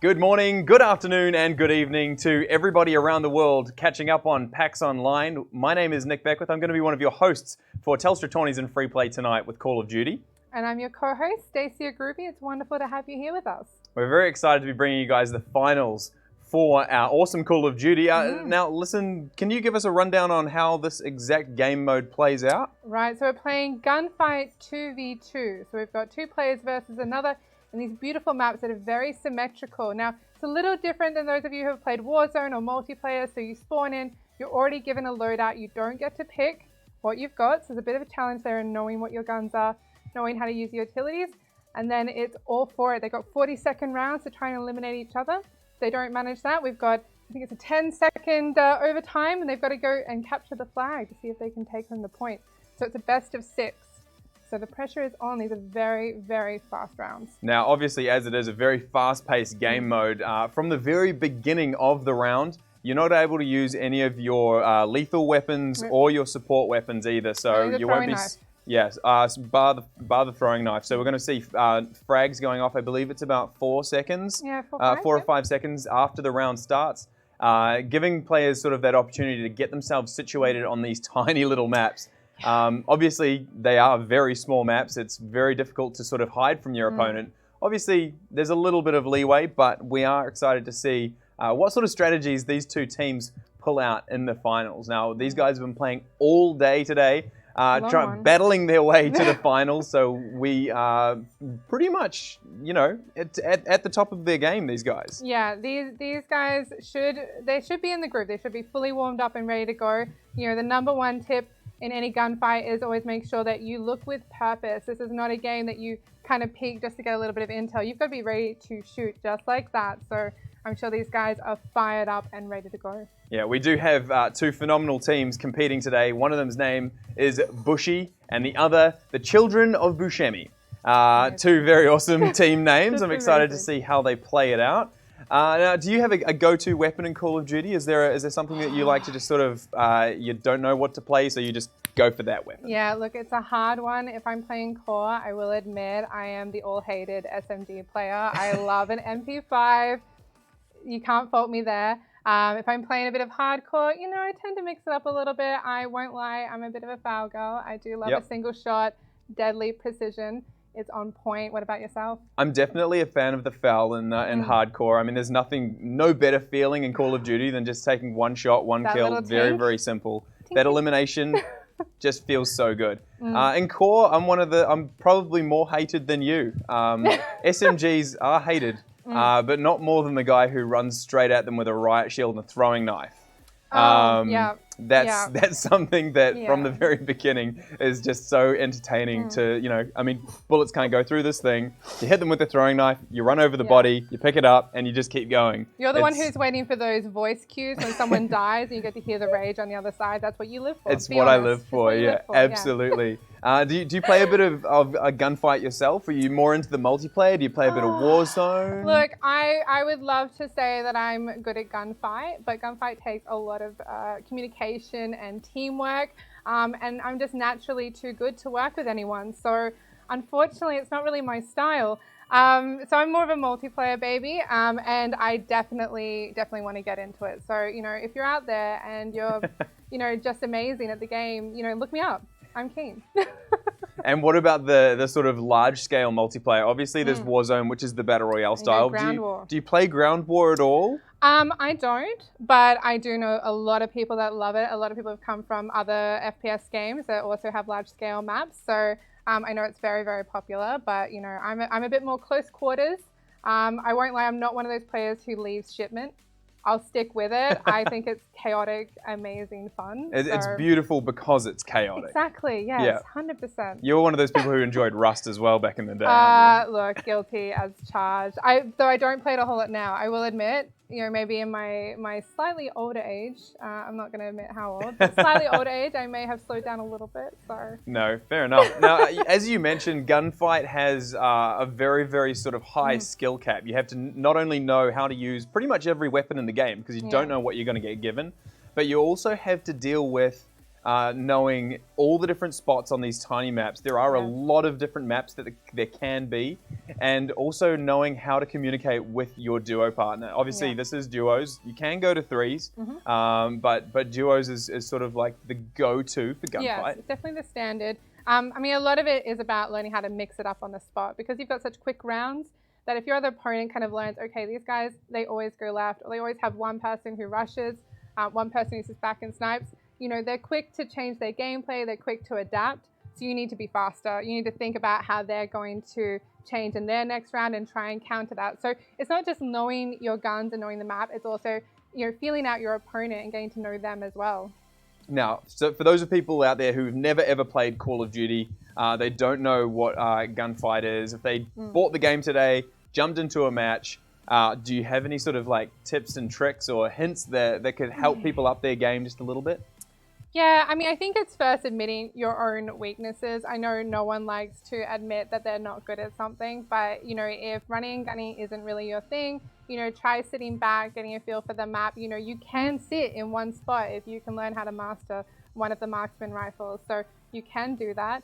Good morning, good afternoon, and good evening to everybody around the world catching up on PAX Online. My name is Nick Beckwith. I'm going to be one of your hosts for Telstra Tourneys and Free Play tonight with Call of Duty. And I'm your co-host, Stacey Agrubi. It's wonderful to have you here with us. We're very excited to be bringing you guys the finals for our awesome Call of Duty. Now, listen, can you give us a rundown on how this exact game mode plays out? Right, so we're playing Gunfight 2v2. So we've got two players versus another in these beautiful maps that are very symmetrical. Now, it's a little different than those of you who have played Warzone or multiplayer. So you spawn in, you're already given a loadout. You don't get to pick what you've got. So there's a bit of a challenge there in knowing what your guns are, knowing how to use your utilities. And then it's all for it. They've got 40-second rounds to try and eliminate each other. If they don't manage that, we've got, I think it's a 10-second overtime, and they've got to go and capture the flag to see if they can take home the point. So it's a best of 6. So the pressure is on. These are very, very fast rounds. Now, obviously, as it is a very fast-paced game mode, from the very beginning of the round, you're not able to use any of your lethal weapons or your support weapons either. So you won't be... Knife. Yes, bar the throwing knife. So we're going to see frags going off. I believe it's about 4 seconds. Yeah, 4 or 5 seconds after the round starts, giving players sort of that opportunity to get themselves situated on these tiny little maps. Obviously, they are very small maps. It's very difficult to sort of hide from your opponent. Obviously, there's a little bit of leeway, but we are excited to see what sort of strategies these two teams pull out in the finals. Now, these guys have been playing all day today. Battling their way to the finals, so we are pretty much, you know, at the top of their game, these guys. Yeah, these guys should be in the group. They should be fully warmed up and ready to go. You know, the number one tip in any gunfight is always make sure that you look with purpose. This is not a game that you kind of peek just to get a little bit of intel. You've got to be ready to shoot just like that. So I'm sure these guys are fired up and ready to go. Yeah, we do have two phenomenal teams competing today. One of them's name is Bushy, and the other, the Children of Buscemi. Two very awesome team names. I'm excited to see how they play it out. Now, do you have a go-to weapon in Call of Duty? Is there something that you like to just sort of, you don't know what to play, so you just go for that weapon? Yeah, look, it's a hard one. If I'm playing core, I will admit I am the all-hated SMG player. I love an MP5. You can't fault me there. If I'm playing a bit of hardcore, you know, I tend to mix it up a little bit. I won't lie, I'm a bit of a foul girl. I do love a single shot, deadly precision. It's on point. What about yourself? I'm definitely a fan of the foul in hardcore. I mean, there's no better feeling in Call of Duty than just taking one shot, one kill. Very, very simple. That elimination just feels so good. In core, I'm probably more hated than you. SMGs are hated. But not more than the guy who runs straight at them with a riot shield and a throwing knife. That's something that from the very beginning is just so entertaining to, you know, I mean, bullets can't go through this thing. You hit them with a throwing knife, you run over the body, you pick it up, and you just keep going. You're the one who's waiting for those voice cues when someone dies and you get to hear the rage on the other side. That's what you live for. It's what I live for, yeah, absolutely. Do you play a bit of a gunfight yourself? Are you more into the multiplayer? Do you play a bit of Warzone? Look, I would love to say that I'm good at gunfight, but gunfight takes a lot of communication and teamwork, and I'm just naturally too good to work with anyone. So unfortunately, it's not really my style. So I'm more of a multiplayer baby, and I definitely want to get into it. So, you know, if you're out there and you're, you know, just amazing at the game, you know, look me up. I'm keen. And what about the sort of large-scale multiplayer? Obviously, there's Warzone, which is the Battle Royale style. Do you play Ground War at all? I don't, but I do know a lot of people that love it. A lot of people have come from other FPS games that also have large-scale maps. So I know it's very, very popular, but, you know, I'm a bit more close quarters. I won't lie, I'm not one of those players who leaves shipment. I'll stick with it. I think it's chaotic, amazing fun. It's beautiful because it's chaotic. Exactly, yes, 100%. You're one of those people who enjoyed Rust as well back in the day. Look, guilty as charged. Though I don't play it a whole lot now, I will admit, you know, maybe in my slightly older age, I'm not going to admit how old, but slightly older age, I may have slowed down a little bit, so. No, fair enough. Now, as you mentioned, Gunfight has a very, very sort of high skill cap. You have to not only know how to use pretty much every weapon in the game, because you don't know what you're going to get given, but you also have to deal with knowing all the different spots on these tiny maps. There are a lot of different maps that there can be, and also knowing how to communicate with your duo partner. Obviously, this is duos. You can go to threes, but duos is sort of like the go-to for gunfight. Yeah, it's definitely the standard. I mean, a lot of it is about learning how to mix it up on the spot, because you've got such quick rounds that if your other opponent kind of learns, okay, these guys, they always go left, or they always have one person who rushes, one person who sits back and snipes, you know, they're quick to change their gameplay, they're quick to adapt. So you need to be faster. You need to think about how they're going to change in their next round and try and counter that. So it's not just knowing your guns and knowing the map, it's also, you know, feeling out your opponent and getting to know them as well. Now, so for those of people out there who've never ever played Call of Duty, they don't know what gunfight is. If they bought the game today, jumped into a match, do you have any sort of like tips and tricks or hints that could help people up their game just a little bit? Yeah, I mean, I think it's first admitting your own weaknesses. I know no one likes to admit that they're not good at something, but, you know, if running and gunning isn't really your thing, you know, try sitting back, getting a feel for the map. You know, you can sit in one spot if you can learn how to master one of the marksman rifles. So you can do that,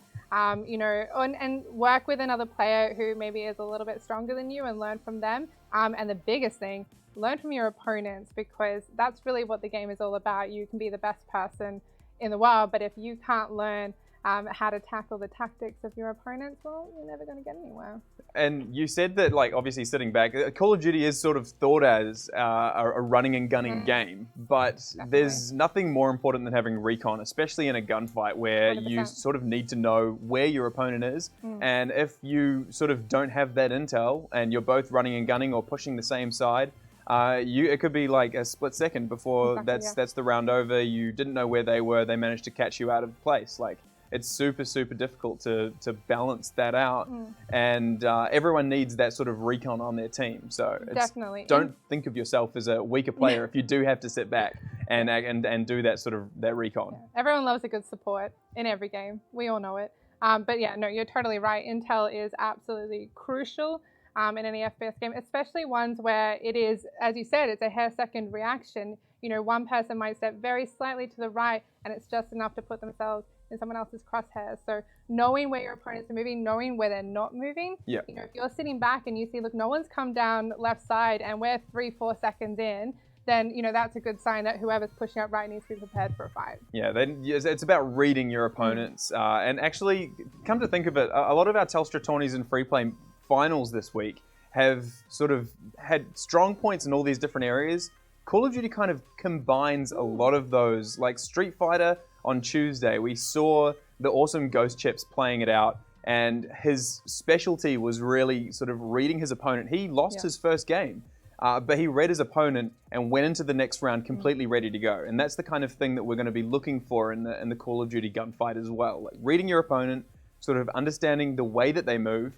you know, and work with another player who maybe is a little bit stronger than you and learn from them. And the biggest thing, learn from your opponents, because that's really what the game is all about. You can be the best person in the world, but if you can't learn how to tackle the tactics of your opponents, well, you're never going to get anywhere. And you said that, like, obviously sitting back, Call of Duty is sort of thought as a running and gunning game, but there's nothing more important than having recon, especially in a gunfight where 100%. you sort of need to know where your opponent is. And if you sort of don't have that intel and you're both running and gunning or pushing the same side, it could be like a split second before that's the round over. You didn't know where they were. They managed to catch you out of place. Like, it's super, super difficult to balance that out. And everyone needs that sort of recon on their team. So Definitely. Don't think of yourself as a weaker player if you do have to sit back and do that sort of that recon. Yeah. Everyone loves a good support in every game. We all know it. But yeah, no, you're totally right. Intel is absolutely crucial in any FPS game, especially ones where it is, as you said, it's a hair-second reaction. You know, one person might step very slightly to the right, and it's just enough to put themselves in someone else's crosshairs. So knowing where your opponents are moving, knowing where they're not moving. You know, if you're sitting back and you see, look, no one's come down left side, and we're 3-4 seconds in, then, you know, that's a good sign that whoever's pushing up right needs to be prepared for a fight. Yeah, then it's about reading your opponents. And actually, come to think of it, a lot of our Telstra tourneys and free play finals this week have sort of had strong points in all these different areas. Call of Duty kind of combines a lot of those. Like Street Fighter on Tuesday, we saw the awesome Ghost Chips playing it out, and his specialty was really sort of reading his opponent. He lost his first game, but he read his opponent and went into the next round completely ready to go. And that's the kind of thing that we're going to be looking for in the Call of Duty gunfight as well. Like reading your opponent, sort of understanding the way that they move,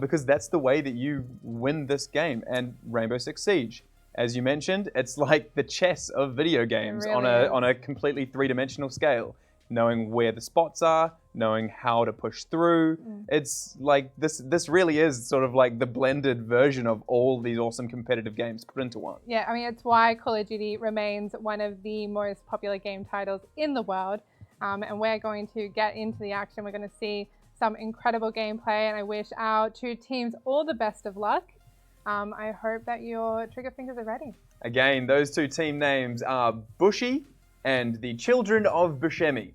because that's the way that you win this game. And Rainbow Six Siege, as you mentioned, it's like the chess of video games on a completely three-dimensional scale. Knowing where the spots are, knowing how to push through. It's like this really is sort of like the blended version of all these awesome competitive games put into one. Yeah, I mean, it's why Call of Duty remains one of the most popular game titles in the world. And we're going to get into the action. We're going to see some incredible gameplay, and I wish our two teams all the best of luck. I hope that your trigger fingers are ready. Again, those two team names are Bushy and the Children of Buscemi.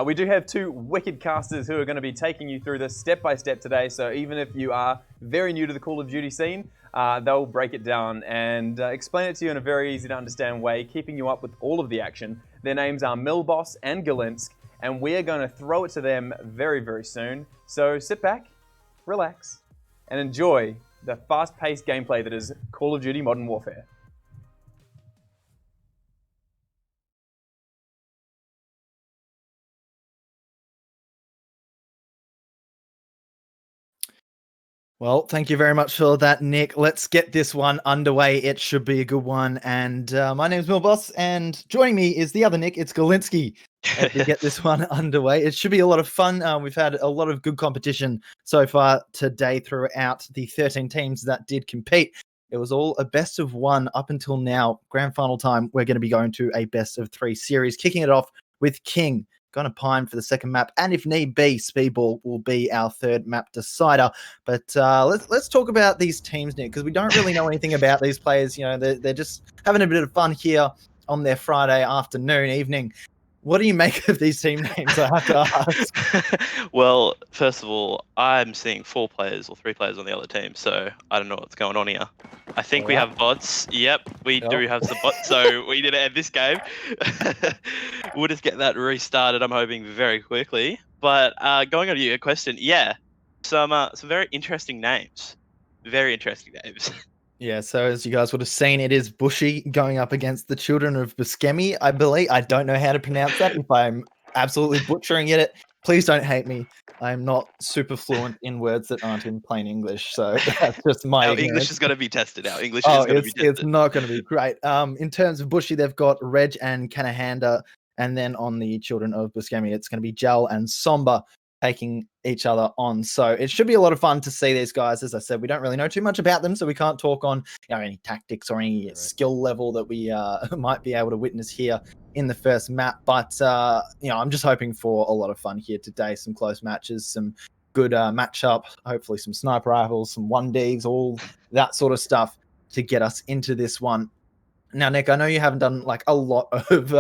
We do have two wicked casters who are going to be taking you through this step by step today. So even if you are very new to the Call of Duty scene, they'll break it down and explain it to you in a very easy to understand way, keeping you up with all of the action. Their names are Milboss and Galinsk, and we are going to throw it to them very, very soon. So sit back, relax, and enjoy the fast-paced gameplay that is Call of Duty Modern Warfare. Well, thank you very much for that, Nick. Let's get this one underway. It should be a good one. And my name's Milboss, and joining me is the other Nick. It's Galinski. As we get this one underway, it should be a lot of fun. We've had a lot of good competition so far today throughout the 13 teams that did compete. It was all a best of one up until now. Grand final time, we're going to be going to a best of three series, kicking it off with King going to pine for the second map, and if need be, Speedball will be our third map decider. But let's talk about these teams, Nick, because we don't really know anything about these players. You know, they're just having a bit of fun here on their Friday afternoon, evening. What do you make of these team names, I have to ask? Well, first of all, I'm seeing 4 players or 3 players on the other team, so I don't know what's going on here. I think we have bots. Yep, we do have some bots, so we need to end this game. We'll just get that restarted, I'm hoping, very quickly. But going on to your question, yeah, some very interesting names. Very interesting names. Yeah, so as you guys would have seen, it is Bushy going up against the Children of Buscemi, I believe. I don't know how to pronounce that. If I'm absolutely butchering it, please don't hate me. I'm not super fluent in words that aren't in plain English, so that's just my ignorance. English is going to be tested. Our English is going to be tested. It's not going to be great. In terms of Bushy, they've got Reg and Kanahanda, and then on the Children of Buscemi, it's going to be Jal and Somba taking each other on. So it should be a lot of fun to see these guys. As I said, we don't really know too much about them, so we can't talk on any tactics or any skill level that we might be able to witness here in the first map. But I'm just hoping for a lot of fun here today. Some close matches, some good matchup, hopefully some sniper rifles, some 1Ds, all that sort of stuff to get us into this one. Now, Nick, I know you haven't done like a lot of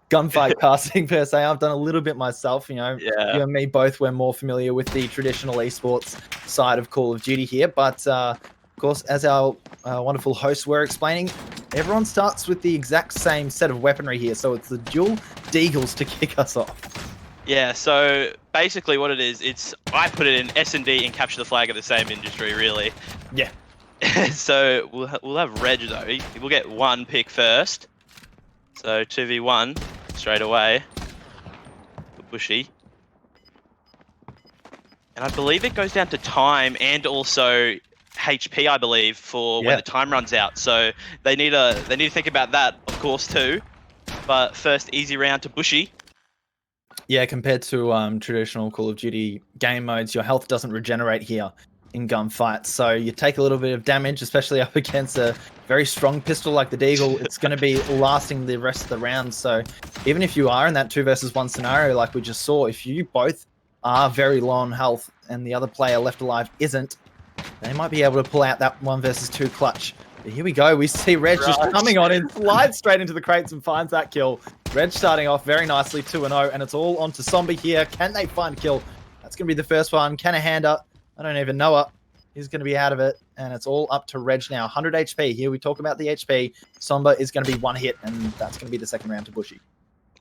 gunfight casting per se. I've done a little bit myself. You and me both, we're more familiar with the traditional esports side of Call of Duty here. But of course, as our wonderful hosts were explaining, everyone starts with the exact same set of weaponry here. So it's the dual deagles to kick us off. Yeah, so basically what it is, I put it in S&D and capture the flag of the same industry, really. Yeah. So we'll have Reg though. We'll get 1 pick first. So 2v1 straight away. Bushy. And I believe it goes down to time and also HP, I believe, for when the time runs out. So they need to think about that, of course, too. But first easy round to Bushy. Yeah, compared to traditional Call of Duty game modes, your health doesn't regenerate here in gunfights, so you take a little bit of damage, especially up against a very strong pistol like the Deagle. It's going to be lasting the rest of the round. So even if you are in that 2 versus 1 scenario like we just saw, if you both are very low on health and the other player left alive isn't, they might be able to pull out that 1 versus 2 clutch. But here we go. We see Reg just coming on in, slides straight into the crates and finds that kill. Reg starting off very nicely, 2-0, and it's all onto Zombie here. Can they find a kill? That's going to be the first one. Kanahanda, I don't even know her. He's going to be out of it, and it's all up to Reg now. 100 HP. Here we talk about the HP. Somba is going to be 1 hit, and that's going to be the second round to Bushy.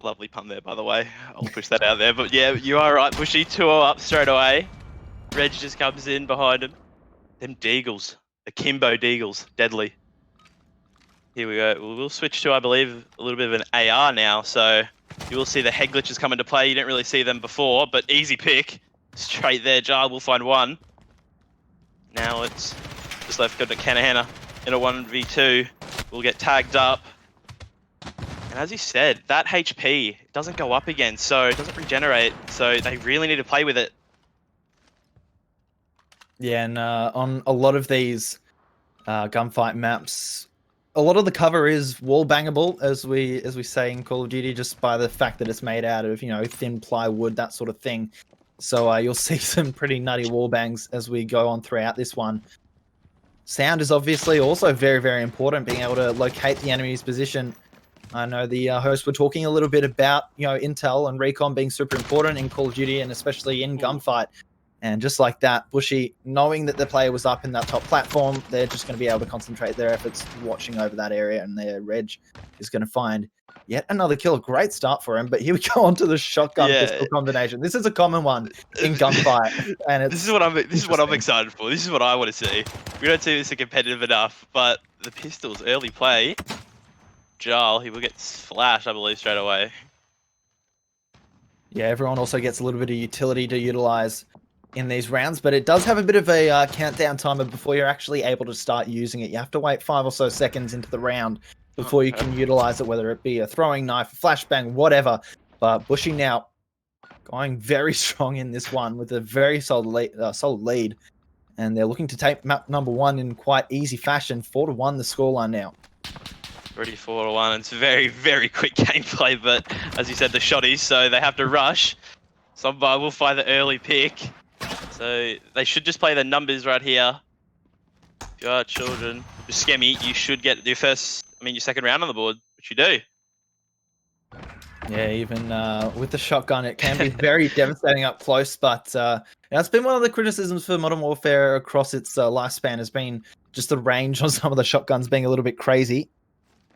Lovely pun there, by the way. I'll push that out there. But yeah, you are right, Bushy. 2-0 up straight away. Reg just comes in behind him. Them Deagles. Akimbo Deagles. Deadly. Here we go. We'll switch to, I believe, a little bit of an AR now. So you will see the head glitches come into play. You didn't really see them before, but easy pick. Straight there. Jar will find 1. Now it's just left to Kanahana in a 1v2. We'll get tagged up. And as he said, that HP doesn't go up again, so it doesn't regenerate. So they really need to play with it. Yeah, and on a lot of these gunfight maps, a lot of the cover is wall bangable, as we say in Call of Duty, just by the fact that it's made out of thin plywood, that sort of thing. So you'll see some pretty nutty wall bangs as we go on throughout this one. Sound is obviously also very, very important, being able to locate the enemy's position. I know the hosts were talking a little bit about intel and recon being super important in Call of Duty, and especially in gunfight. And just like that, Bushy, knowing that the player was up in that top platform, they're just going to be able to concentrate their efforts watching over that area, and their Reg is going to find yet another kill. Great start for him, but here we go on to the shotgun pistol combination. This is a common one in gunfight, and this is what I'm excited for. This is what I want to see. We don't see this competitive enough, but the pistols early play. Jarl, he will get flashed, I believe, straight away. Yeah, everyone also gets a little bit of utility to utilize in these rounds, but it does have a bit of a countdown timer before you're actually able to start using it. You have to wait 5 or so seconds into the round before you can utilize it, whether it be a throwing knife, a flashbang, whatever. But Bushy now going very strong in this one with a very solid lead, and they're looking to take map number 1 in quite easy fashion. 4-1 the scoreline now. Ready 4-1. It's very, very quick gameplay, but as you said, the shotties, so they have to rush. Somebody will find the early pick. So they should just play the numbers right here. If you are children, Skemmy, you should get your second round on the board, which you do. Yeah, even with the shotgun, it can be very devastating up close. But it's been one of the criticisms for Modern Warfare across its lifespan has been just the range on some of the shotguns being a little bit crazy.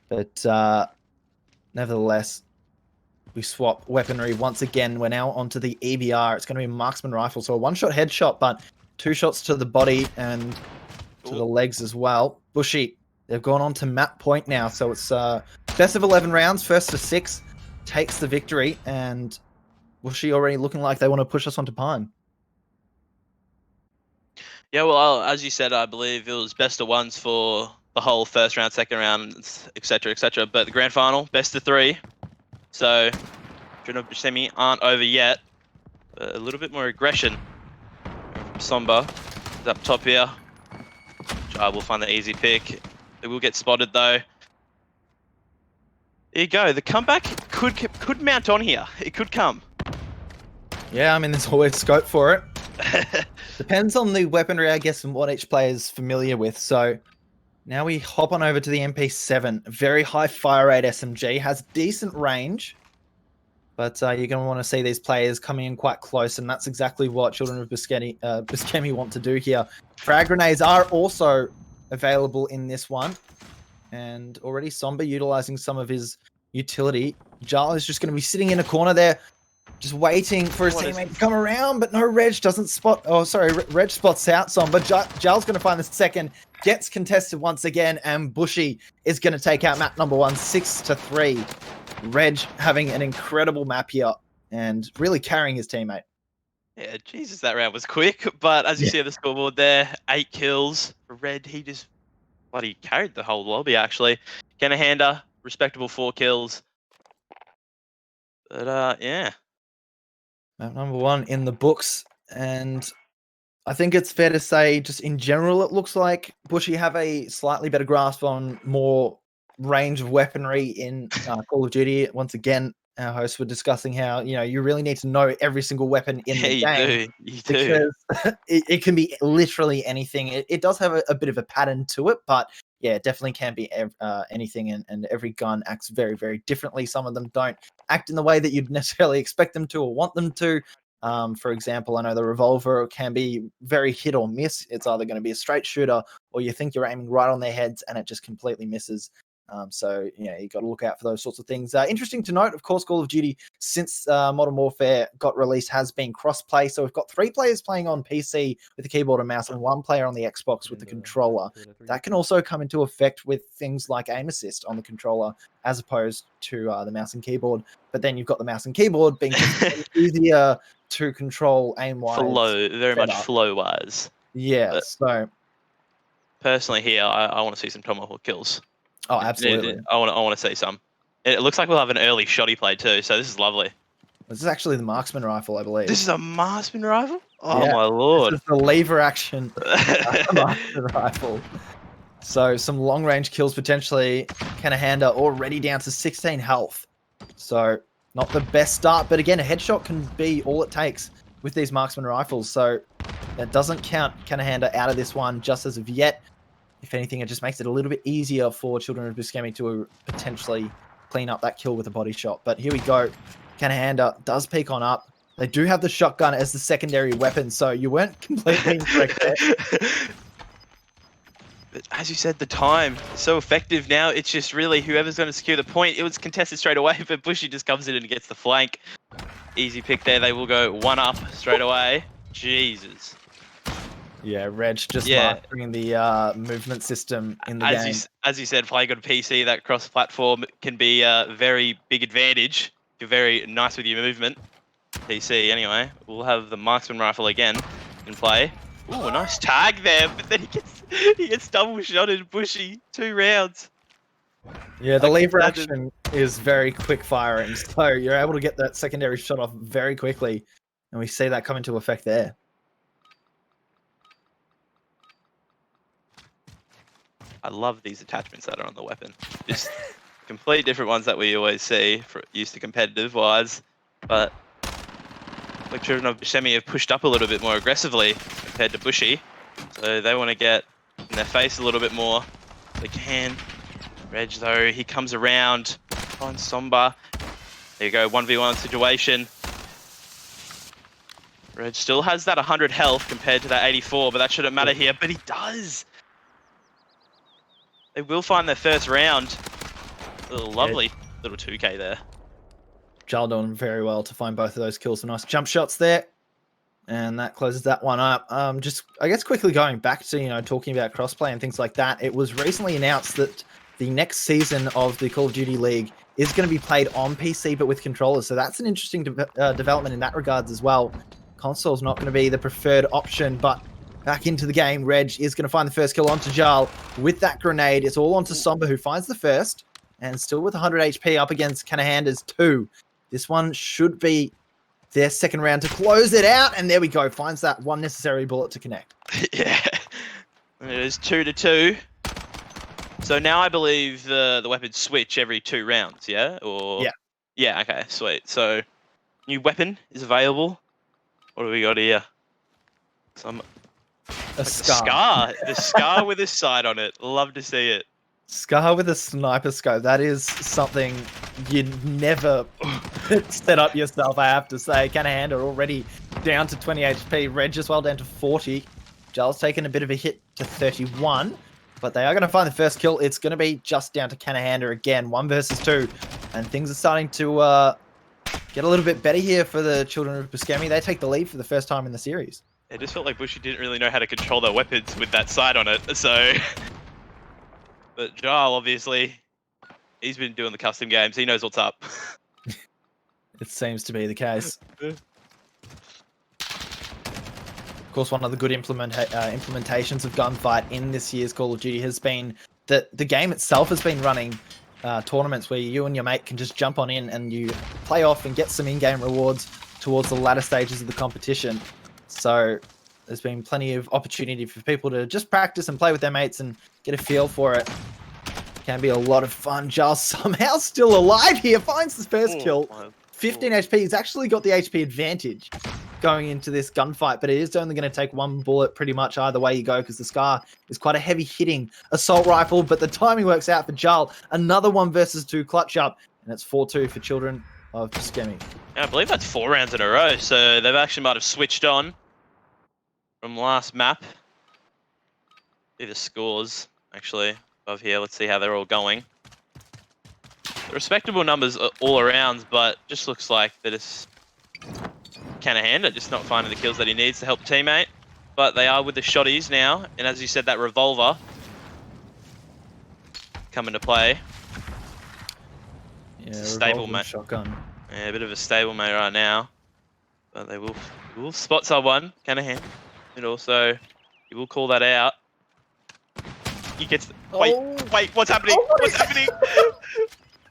But nevertheless, we swap weaponry once again. We're now onto the EBR. It's going to be a marksman rifle, so a one-shot headshot, but 2 shots to the body and to the legs as well. Bushy, they've gone on to map point now, so it's best of 11 rounds, first to 6 takes the victory, and Bushy already looking like they want to push us onto Pine. Yeah, well, as you said, I believe it was best of ones for the whole first round, second round, etc., etc. But the grand final, best of 3. So, semi aren't over yet. A little bit more aggression from Somber. He's up top here. Jar will find the easy pick. It will get spotted though. There you go. The comeback could mount on here. It could come. Yeah, I mean, there's always scope for it. Depends on the weaponry, I guess, and what each player is familiar with. So now we hop on over to the MP7. Very high fire rate SMG, has decent range, but you're going to want to see these players coming in quite close, and that's exactly what Children of Buscemi want to do here. Frag grenades are also available in this one, and already Somber utilizing some of his utility. Jarl is just going to be sitting in a corner there, just waiting for his teammate to come around, but no, Reg doesn't spot. Oh, sorry, Reg spots out Somber. Jarl's going to find the second, gets contested once again, and Bushy is going to take out map number 1, 6-3. Reg having an incredible map here and really carrying his teammate. Yeah, Jesus, that round was quick, but as you see on the scoreboard there, 8 kills. Red, he just bloody carried the whole lobby, actually. Kennahander, respectable 4 kills. But, yeah. Map number 1 in the books, and I think it's fair to say, just in general, it looks like Bushy have a slightly better grasp on more range of weaponry in Call of Duty. Once again, our hosts were discussing how, you really need to know every single weapon in the game. You do. Because it can be literally anything. It does have a bit of a pattern to it, but yeah, it definitely can be anything, and every gun acts very, very differently. Some of them don't act in the way that you'd necessarily expect them to or want them to. For example, I know the revolver can be very hit or miss. It's either going to be a straight shooter, or you think you're aiming right on their heads and it just completely misses. So, you got to look out for those sorts of things. Interesting to note, of course, Call of Duty, since Modern Warfare got released, has been cross-play. So we've got 3 players playing on PC with the keyboard and mouse and 1 player on the Xbox with the controller. That can also come into effect with things like aim assist on the controller as opposed to the mouse and keyboard. But then you've got the mouse and keyboard being easier to control aim-wise. Very much flow-wise. Yeah, But so... Personally here, I want to see some Tomahawk kills. Oh, absolutely. I want to see some. It looks like we'll have an early shotty play too, so this is lovely. This is actually the marksman rifle, I believe. This is a marksman rifle? Oh Yeah, my lord. This is the lever action marksman rifle. So some long range kills potentially. Kennahander already down to 16 health. So not the best start, but again, a headshot can be all it takes with these marksman rifles. So that doesn't count Kennahander out of this one just as of yet. If anything, it just makes it a little bit easier for Children of Buscemi to potentially clean up that kill with a body shot. But here we go. Kennahander does peek on up. They do have the shotgun as the secondary weapon, so you weren't completely incorrect there. As you said, the time is so effective now. It's just really whoever's going to secure the point. It was contested straight away, but Bushy just comes in and gets the flank. Easy pick there. They will go 1 up straight away. Jesus. Yeah, Reg just mastering the movement system in the game. As you said, playing on PC, that cross-platform can be a very big advantage. You're very nice with your movement. PC, anyway. We'll have the marksman rifle again in play. Ooh, a nice tag there, but then he gets double shotted. Bushy, 2 rounds. Yeah, the lever action is very quick firing, so you're able to get that secondary shot off very quickly, and we see that come into effect there. I love these attachments that are on the weapon. Just complete different ones that we always see for used to competitive wise, but like Children of Buscemi have pushed up a little bit more aggressively compared to Bushy, so they want to get in their face a little bit more. They can. Reg though, he comes around on Somba. There you go, 1v1 situation. Reg still has that 100 health compared to that 84, but that shouldn't matter here, but he does. They will find their first round. A little lovely little 2k there. Jarl doing very well to find both of those kills. Some nice jump shots there. And that closes that one up. Just, I guess, quickly going back to, talking about crossplay and things like that. It was recently announced that the next season of the Call of Duty League is going to be played on PC, but with controllers. So that's an interesting development in that regards as well. Console's not going to be the preferred option, but back into the game, Reg is going to find the first kill onto Jarl with that grenade. It's all onto Somba, who finds the first, and still with 100 HP up against Canahander's 2. This one should be their second round to close it out, and there we go. Finds that one necessary bullet to connect. Yeah, it is 2-2. So now I believe the weapons switch every 2 rounds, yeah? Or Yeah. Yeah, okay, sweet. So new weapon is available. What do we got here? A scar. Scar. The scar with a sight on it. Love to see it. Scar with a sniper scope. That is something you'd never set up yourself, I have to say. Canahander already down to 20 HP. Reg as well down to 40. Jarl's taken a bit of a hit to 31. But they are going to find the first kill. It's going to be just down to Canahander again. 1 versus 2. And things are starting to get a little bit better here for the Children of Buscemi. They take the lead for the first time in the series. It just felt like Bushy didn't really know how to control their weapons with that sight on it. So, but Jarl, obviously, he's been doing the custom games. He knows what's up. It seems to be the case. Of course, one of the good implementations of gunfight in this year's Call of Duty has been that the game itself has been running tournaments where you and your mate can just jump on in and you play off and get some in-game rewards towards the latter stages of the competition. So there's been plenty of opportunity for people to just practice and play with their mates and get a feel for it. Can be a lot of fun. Giles somehow still alive here, finds the first kill. 15 HP. He's actually got the HP advantage going into this gunfight, but it is only going to take 1 bullet pretty much either way you go, because the Scar is quite a heavy hitting assault rifle, but the timing works out for Jarl. Another 1 versus 2 clutch up, and it's 4-2 for Children of Buscemi. Yeah, I believe that's 4 rounds in a row, so they've actually might have switched on from last map. See the scores actually above here. Let's see how they're all going. Respectable numbers all around, but just looks like that it's Canahander just not finding the kills that he needs to help the teammate. But they are with the shotties now, and as you said, that revolver come into play. Yeah, It's a stablemate. Shotgun. Yeah, a bit of a stablemate right now, but they will spot someone. Canahan, and also he will call that out. He gets. Wait, what's happening? What's happening?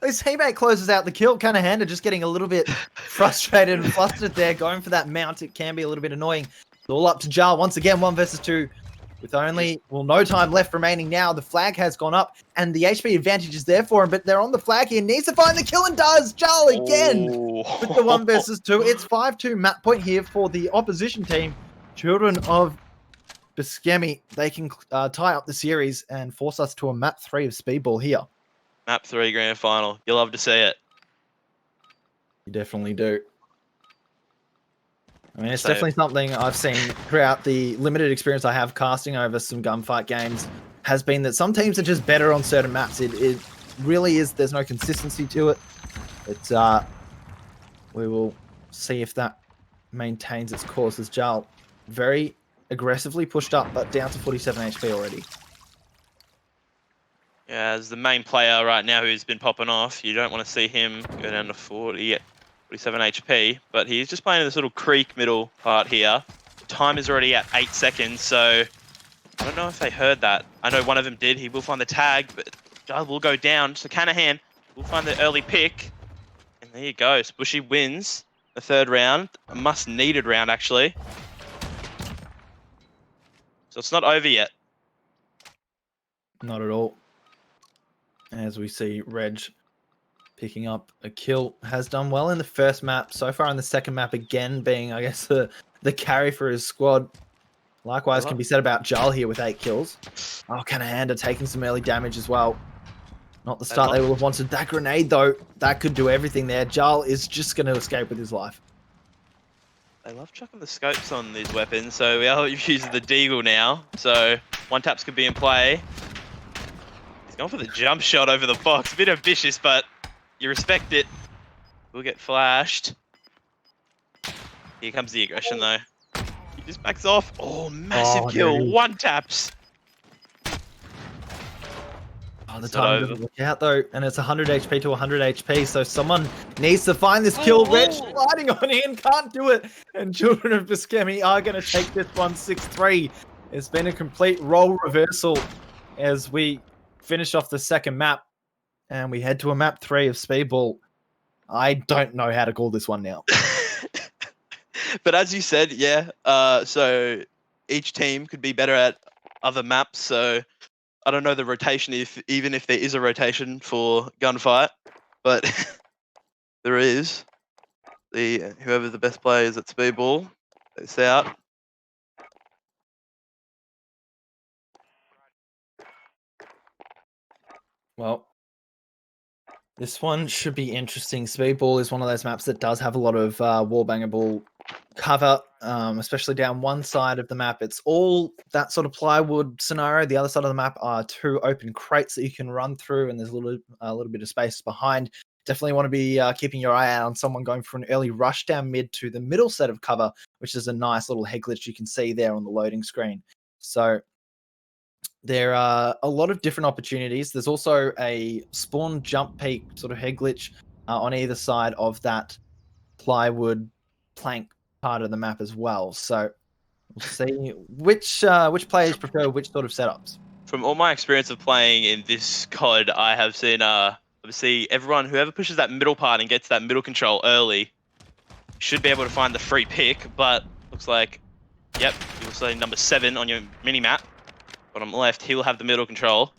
His teammate closes out the kill. Canahander just getting a little bit frustrated and flustered there, going for that mount. It can be a little bit annoying. It's all up to Jarl once again, 1 versus 2. With only, no time left remaining now. The flag has gone up, and the HP advantage is there for him, but they're on the flag here. Needs to find the kill and does. Jarl again with the 1 versus 2. It's 5-2 map point here for the opposition team. Children of Buscemi, they can tie up the series and force us to a map 3 of Speedball here. Map 3 grand final. You'll love to see it. You definitely do. I mean, it's definitely something I've seen throughout the limited experience I have casting over some gunfight games, has been that some teams are just better on certain maps. It really is, there's no consistency to it. But we will see if that maintains its course, as Jarl very aggressively pushed up, but down to 47 HP already. Yeah, as the main player right now who's been popping off, you don't want to see him go down to 47 HP, but he's just playing this little creek middle part here. The time is already at 8 seconds, so I don't know if they heard that. I know one of them did. He will find the tag, but Jarl will go down. So Canahan will find the early pick, and there you go. So Bushy wins the 3rd round, a must-needed round actually. So it's not over yet. Not at all. As we see Reg picking up a kill, has done well in the first map. So far in the second map, again being, I guess, the carry for his squad. Likewise can be said about Jarl here with 8 kills. Oh, Canahanda taking some early damage as well. Not the start they will have wanted. That grenade, though, that could do everything there. Jarl is just going to escape with his life. They love chucking the scopes on these weapons, so we are using the Deagle now. So one taps could be in play. He's going for the jump shot over the box. A bit ambitious, but you respect it. We'll get flashed. Here comes the aggression, though. He just backs off. Oh, massive kill. One taps. Oh, the time doesn't look out, though, and it's 100 HP to 100 HP, so someone needs to find this kill. Reg sliding on in, can't do it, and Children of Buscemi are going to take this one 6-3. It's been a complete role reversal as we finish off the second map, and we head to a map 3 of Speedball. I don't know how to call this one now. But as you said, yeah, so each team could be better at other maps, so I don't know the rotation, even if there is a rotation for gunfight, but there is. Whoever the best player is at Speedball, it's out. Well, this one should be interesting. Speedball is one of those maps that does have a lot of wallbangable cover, especially down one side of the map. It's all that sort of plywood scenario. The other side of the map are 2 open crates that you can run through, and there's a little bit of space behind. Definitely want to be keeping your eye out on someone going for an early rush down mid to the middle set of cover, which is a nice little head glitch you can see there on the loading screen. So there are a lot of different opportunities. There's also a spawn jump peak sort of head glitch on either side of that plywood plank part of the map as well. So we'll see which players prefer which sort of setups. From all my experience of playing in this COD, I have seen obviously whoever pushes that middle part and gets that middle control early should be able to find the free pick, but looks like, yep, you'll see number 7 on your mini map. Bottom left, he'll have the middle control.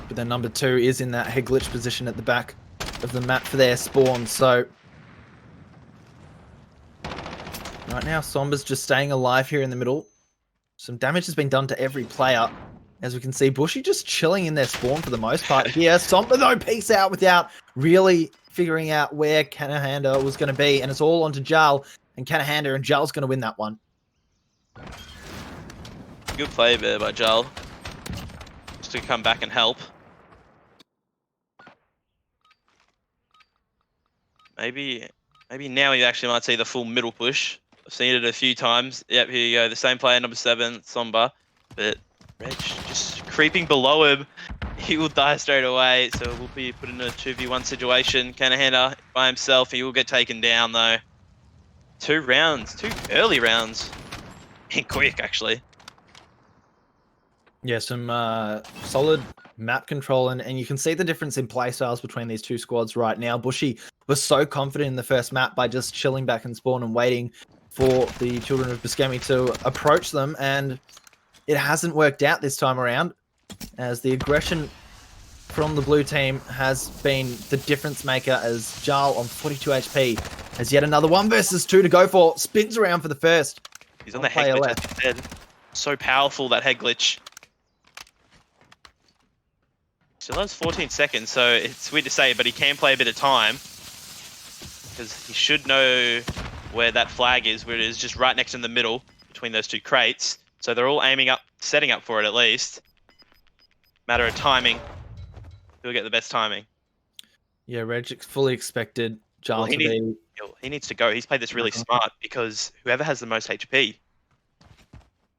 But then number 2 is in that head glitch position at the back of the map for their spawn. So right now, Sombra's just staying alive here in the middle. Some damage has been done to every player. As we can see, Bushy just chilling in their spawn for the most part here. Sombra, though, peeks out without really figuring out where Canahanda was going to be. And it's all onto Jarl and Canahanda, and Jarl's going to win that one. Good play there by Jarl. Just to come back and help. Maybe now you actually might see the full middle push. I've seen it a few times. Yep, here you go. The same player, number 7, Sombra. But Reg just creeping below him. He will die straight away. So we'll be put in a 2v1 situation. Canahanda by himself. He will get taken down, though. 2 rounds. 2 early rounds. And quick, actually. Yeah, some solid map control, and you can see the difference in play styles between these two squads right now. Bushy was so confident in the first map by just chilling back in spawn and waiting for the Children of Buscemi to approach them, and it hasn't worked out this time around, as the aggression from the blue team has been the difference maker, as Jarl on 42 HP has yet another 1 versus 2 to go for. Spins around for the first. He's on the head glitch, as you said. So powerful, that head glitch. Still has 14 seconds, so it's weird to say, but he can play a bit of time. Because he should know where that flag is, where it is just right next in the middle between those 2 crates. So they're all aiming up, setting up for it at least. Matter of timing. He'll get the best timing. Yeah, Reg fully expected Jarl to be... He needs to go. He's played this really smart because whoever has the most HP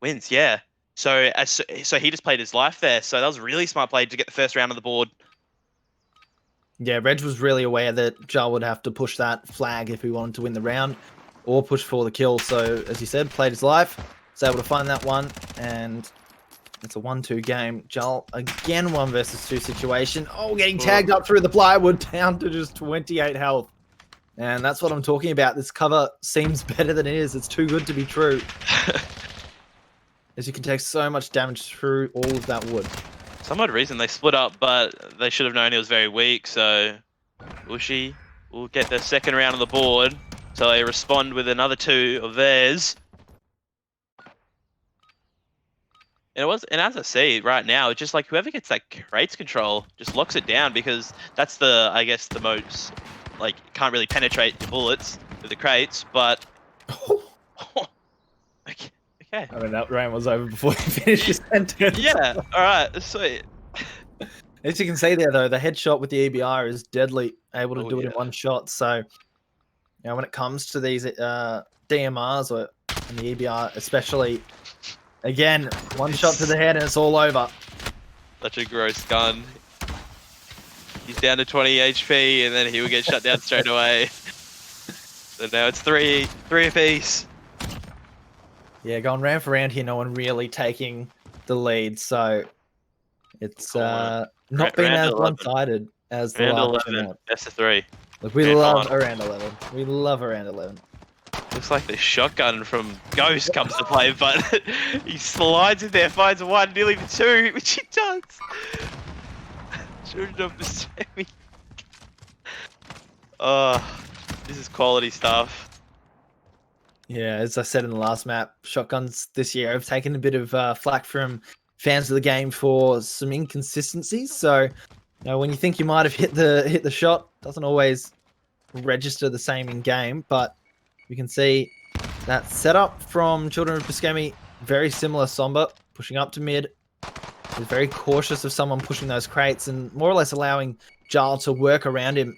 wins, yeah. So he just played his life there. So that was a really smart play to get the first round on the board. Yeah, Reg was really aware that Jarl would have to push that flag if he wanted to win the round or push for the kill. So, as you said, played his life, was able to find that one, and it's a 1-2 game. Jarl, again, 1 versus 2 situation. Oh, getting tagged up through the plywood, down to just 28 health. And that's what I'm talking about. This cover seems better than it is. It's too good to be true. as you can take so much damage through all of that wood. Some odd reason they split up, but they should have known he was very weak, so Bushy will get the second round on the board. So they respond with another 2 of theirs. And as I see right now, it's just like whoever gets that crates control just locks it down, because that's I guess the most, like, can't really penetrate the bullets with the crates, but okay. I mean, that round was over before you finished your sentence. Yeah, alright, sweet. As you can see there, though, the headshot with the EBR is deadly, able to do it in yeah. one shot. So, when it comes to these DMRs and the EBR especially, again, one shot to the head and it's all over. Such a gross gun. He's down to 20 HP, and then he will get shut down straight away. So now it's three apiece. Yeah, going round for round here, no one really taking the lead. So it's not been as 11. one-sided as the Round last 11, round. best of 3. Look, we Grand love final. around 11. We love around 11. Looks like the shotgun from Ghost comes to play, but he slides in there, finds 1, nearly the 2, which he does. Children of the Semi. Oh, this is quality stuff. Yeah, as I said in the last map, shotguns this year have taken a bit of flack from fans of the game for some inconsistencies. So, when you think you might have hit the shot, doesn't always register the same in game. But we can see that setup from Children of Buscemi, very similar. Somber pushing up to mid, is very cautious of someone pushing those crates and more or less allowing Jarl to work around him.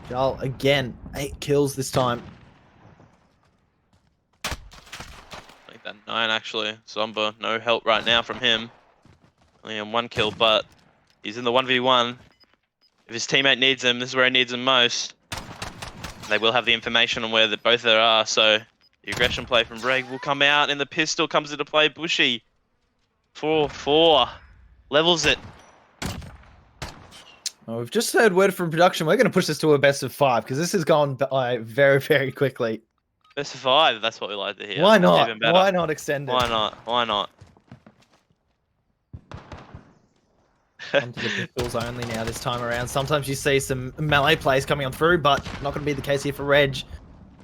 Jarl again, 8 kills this time. I think that 9 actually. Zomba, no help right now from him. Only on 1 kill, but he's in the 1v1. If his teammate needs him, this is where he needs him most. They will have the information on where both there are, so the aggression play from Reg will come out, and the pistol comes into play. Bushy, 4-4, levels it. Well, we've just heard word from production. We're going to push this to a best of 5 because this has gone by very, very quickly. Best of 5, that's what we like to hear. Why not? Even better. Why not extend it? Why not? Why not? Onto the pistols only now this time around. Sometimes you see some melee plays coming on through, but not going to be the case here for Reg.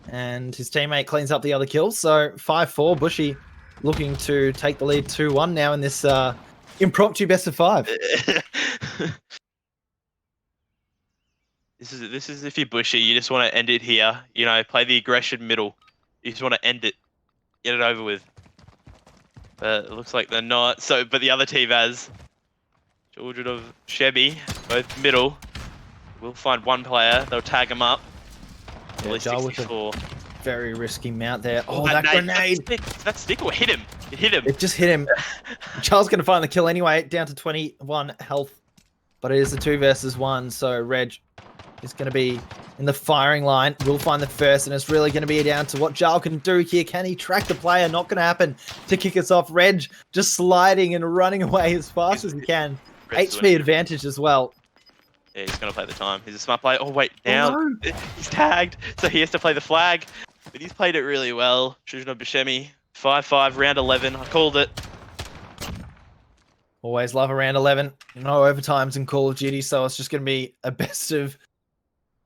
And his teammate cleans up the other kills. So 5-4, Bushy looking to take the lead 2-1 now in this impromptu best of 5. This is if you're Bushy, you just want to end it here. Play the aggression middle. You just want to end it, get it over with. But it looks like they're not. So, but the other team has Children of Chevy, both middle. We'll find one player. They'll tag him up. Yeah, At Jarl with 64. a very risky mount there. Oh, that grenade! That stick will hit him. It hit him. It just hit him. Charles going to find the kill anyway, down to 21 health. But it is a 2 versus 1, so Reg is going to be in the firing line. We'll find the first, and it's really going to be down to what Jarl can do here. Can he track the player? Not going to happen to kick us off. Reg just sliding and running away as fast as he can. HP advantage as well. Yeah, he's going to play the time. He's a smart player. Oh, wait, now he's tagged, so he has to play the flag. But he's played it really well. Children of Buscemi, 5-5, round 11. I called it. Always love a round 11. No overtimes in Call of Duty, so it's just going to be a best of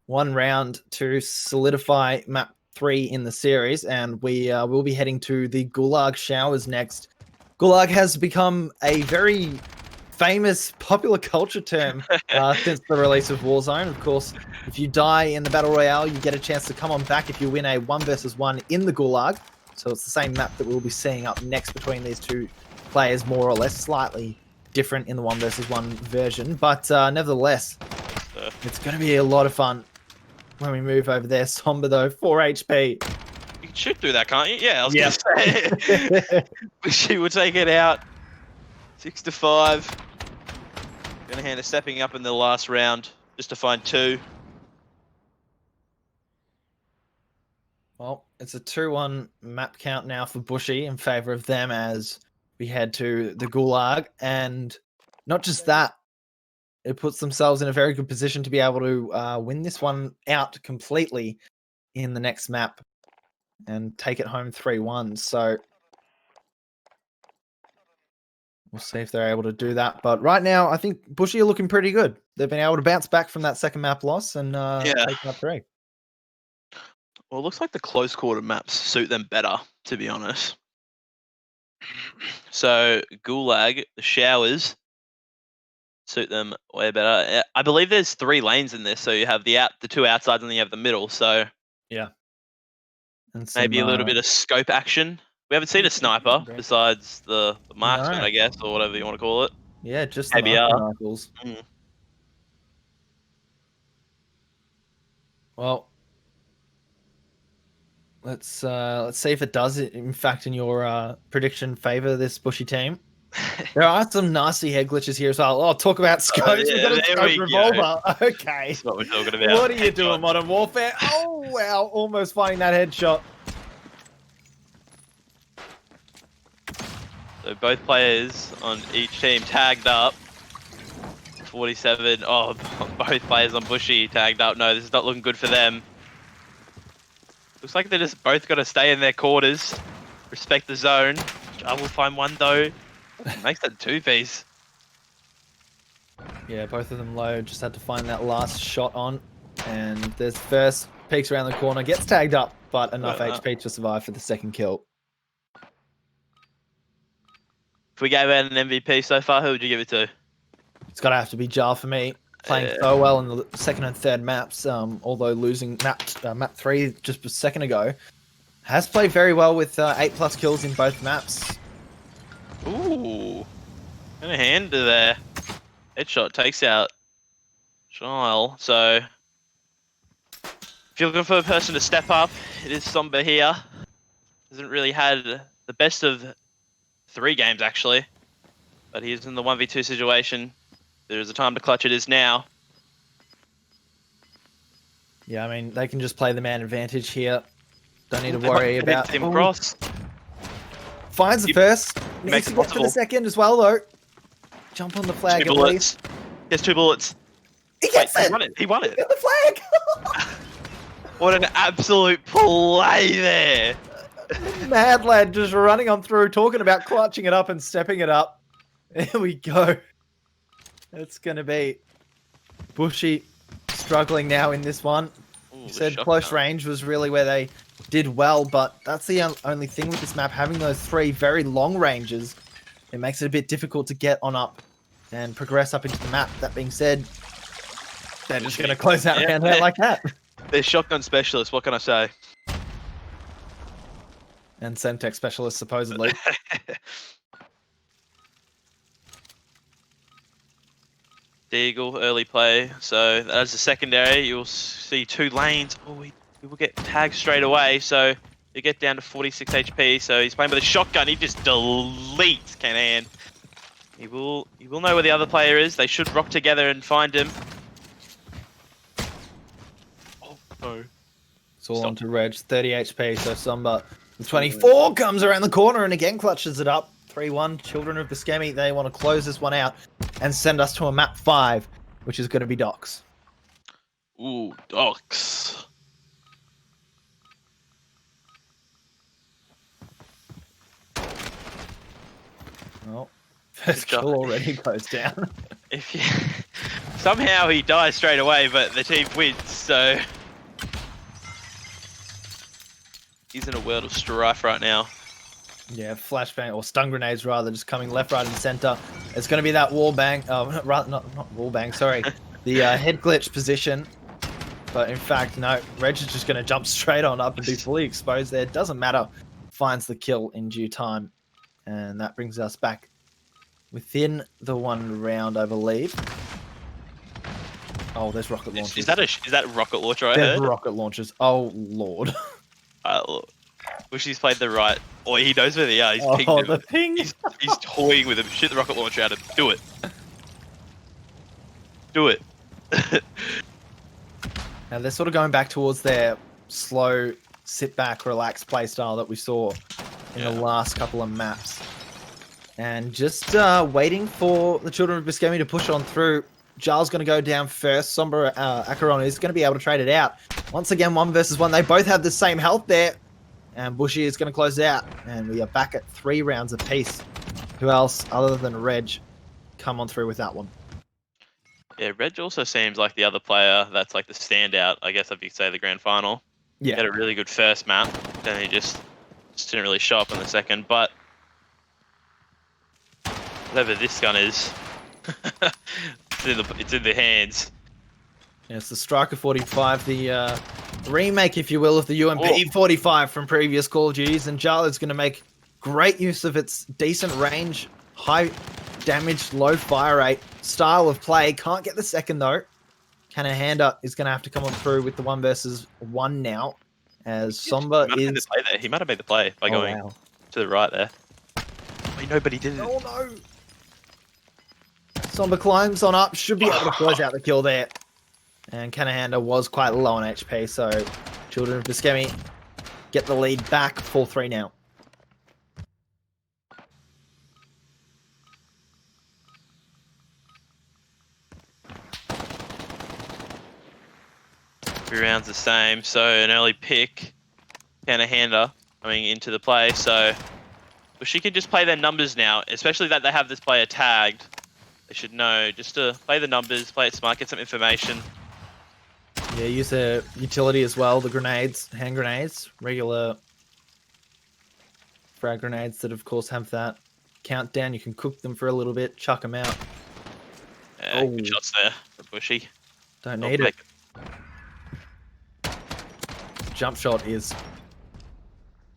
1 round to solidify map 3 in the series. And we will be heading to the Gulag Showers next. Gulag has become a very famous popular culture term since the release of Warzone. Of course, if you die in the Battle Royale, you get a chance to come on back if you win a 1 versus 1 in the Gulag. So it's the same map that we'll be seeing up next between these two players, more or less, slightly different in the 1 versus 1 version. But nevertheless, it's going to be a lot of fun when we move over there. Somber, though, 4 HP. You can shoot through that, can't you? Yeah, I was going to say. She will take it out. 6-5. Gonna stepping up in the last round just to find 2. Well, it's a 2-1 map count now for Bushy in favor of them as we head to the Gulag. And not just that, it puts themselves in a very good position to be able to win this one out completely in the next map and take it home 3-1. So We'll see if they're able to do that. But right now, I think Bushy are looking pretty good. They've been able to bounce back from that second map loss and take map 3. Well, it looks like the close quarter maps suit them better, to be honest. So Gulag, the showers suit them way better. I believe there's 3 lanes in this, so you have the 2 outsides and then you have the middle. So yeah, and maybe a little bit of scope action. We haven't seen a sniper besides the marksman, I guess, or whatever you want to call it. Yeah, just maybe the rifles. Well, let's see if it does, in fact, in your prediction, favor this Bushy team. There are some nasty head glitches here as well. Oh, talk about scopes. We've got a scope revolver. Okay. That's what we're talking about. What are you doing, Modern Warfare? Oh, wow. Almost finding that headshot. So both players on each team tagged up. 47. Oh, both players on Bushy tagged up. No, this is not looking good for them. Looks like they're just both got to stay in their quarters. Respect the zone. I will find one though. Makes that 2-piece. Yeah, both of them low. Just had to find that last shot on. And there's first, peeks around the corner, gets tagged up, but enough HP to survive for the second kill. If we gave out an MVP so far, who would you give it to? It's got to have to be Jar for me. Playing so well in the second and third maps, although losing map 3 just a second ago. Has played very well with 8+ kills in both maps. Ooh. And a hand to there. Headshot takes out Giles. So, if you're looking for a person to step up, it is Somber here. Hasn't really had the best of 3 games, actually. But he's in the 1v2 situation. There's a time to clutch, it is now. Yeah, I mean, they can just play the man advantage here. Don't need to worry about him cross. Finds the first. Needs to get to the second as well, though. Jump on the flag. 2 bullets. There's 2 bullets. He gets it. He won it. He won it. Get the flag. What an absolute play there. Mad lad just running on through, talking about clutching it up and stepping it up. There we go. It's going to be Bushy struggling now in this one. Ooh, You said close range was really where they did well, but that's the only thing with this map. Having those 3 very long ranges, it makes it a bit difficult to get on up and progress up into the map. That being said, they're just going to close that round out like that. They're shotgun specialists, what can I say? And Semtech specialists, supposedly. Deagle, early play. So as a secondary, you'll see 2 lanes. Oh, he will get tagged straight away. So you get down to 46 HP. So he's playing with a shotgun. He just deletes Canan. He will know where the other player is. They should rock together and find him. Oh no! It's all on to Reg. 30 HP. So Somba, the 24 comes around the corner and again clutches it up. 3-1. Children of Buscemi. They want to close this one out and send us to a map 5, which is going to be Docks. Ooh, Docks. Well, first kill already goes down. If you somehow he dies straight away, but the team wins, so he's in a world of strife right now. Yeah, flashbang or stun grenades rather, just coming left, right, and center. It's going to be that wall bang. Oh, not wall bang. Sorry, the head glitch position. But in fact, no. Reg is just going to jump straight on up and be fully exposed there. Doesn't matter. Finds the kill in due time, and that brings us back within the 1 round, I believe. Oh, there's rocket launchers. Is that rocket launcher? There's rocket launchers. Oh lord. Wish he's played the right. Oh, he knows where they are. He's pinged the ping. He's toying with him. Shoot the rocket launcher at him. Do it. Do it. Now they're sort of going back towards their slow, sit back, relax play style that we saw in the last couple of maps. And just waiting for the Children of Buscemi to push on through. Giles going to go down first. Sombra Acheron is going to be able to trade it out. Once again, 1 versus 1. They both have the same health there. And Bushy is going to close it out. And we are back at 3 rounds apiece. Who else other than Reg come on through with that one? Yeah, Reg also seems like the other player that's like the standout, I guess if you could say the grand final. He Yeah. had a really good first map, then he just didn't really show up in the second, but whatever this gun is, it's in the hands. Yeah, it's the Striker 45, the remake, if you will, of the UMP 45 from previous Call of Duties, and Jarla's going to make great use of its decent range, high damage, low fire rate style of play. Can't get the second though. Canahanda is going to have to come on through with the 1 versus 1 now, as Somber is... He might have made the play by going to the right there. Wait, no, but he didn't. Oh no! Somber climbs on up, should be able to close out the kill there. And Canahanda was quite low on HP, so Children of Buscemi get the lead back, 4-3 now. Three rounds the same, so an early pick, Canahanda coming into the play, so but she can just play their numbers now, especially that they have this player tagged. They should know just to play the numbers, play it smart, get some information. Yeah, use a utility as well, the grenades, hand grenades, regular frag grenades that of course have that countdown. You can cook them for a little bit, chuck them out. Yeah, good shots there for Bushy. Don't need it. Jump shot is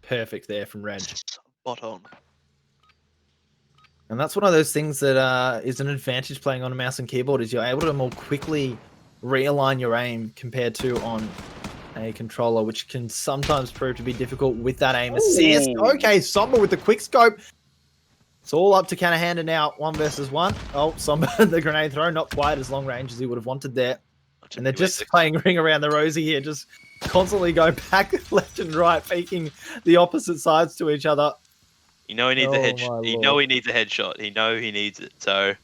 perfect there from Reg. Spot on. And that's one of those things that is an advantage playing on a mouse and keyboard, is you're able to more quickly realign your aim compared to on a controller, which can sometimes prove to be difficult with that aim assist. Okay, Somber with the quick scope. It's all up to Canahanda now, 1 versus 1. Oh, Somber, the grenade throw, not quite as long range as he would have wanted there. And they're just playing ring around the rosy here, just constantly going back left and right, faking the opposite sides to each other. You know he needs a headshot. You know he needs a headshot. You know he needs it. So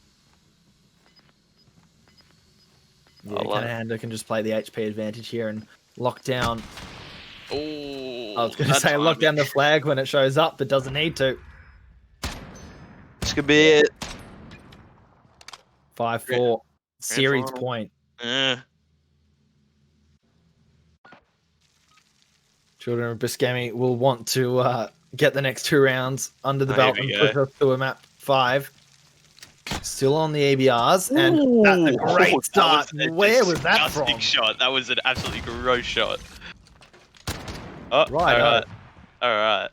yeah, Canahanda can just play the HP advantage here and lock down. Oh, I was going to say lock down the flag when it shows up, but doesn't need to. This could be it. 5-4 series point. Children of Buscemi will want to get the next 2 rounds under the belt and push us to a map 5. Still on the ABRs, and that's a great start. Where was that from? Shot. That was an absolutely gross shot. Oh, right. All right.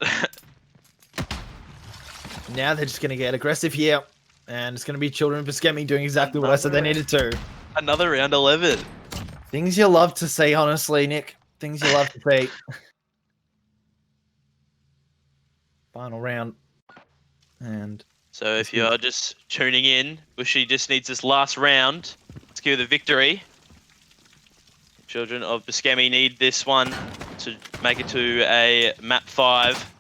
Now they're just going to get aggressive here, and it's going to be Children of Buscemi doing exactly what I said they needed to. Another round 11. Things you love to see, honestly, Nick. Things you love to see. Final round. And so if you're just tuning in, Bushy just needs this last round to secure the victory. Children of Buscemi need this one to make it to a map 5.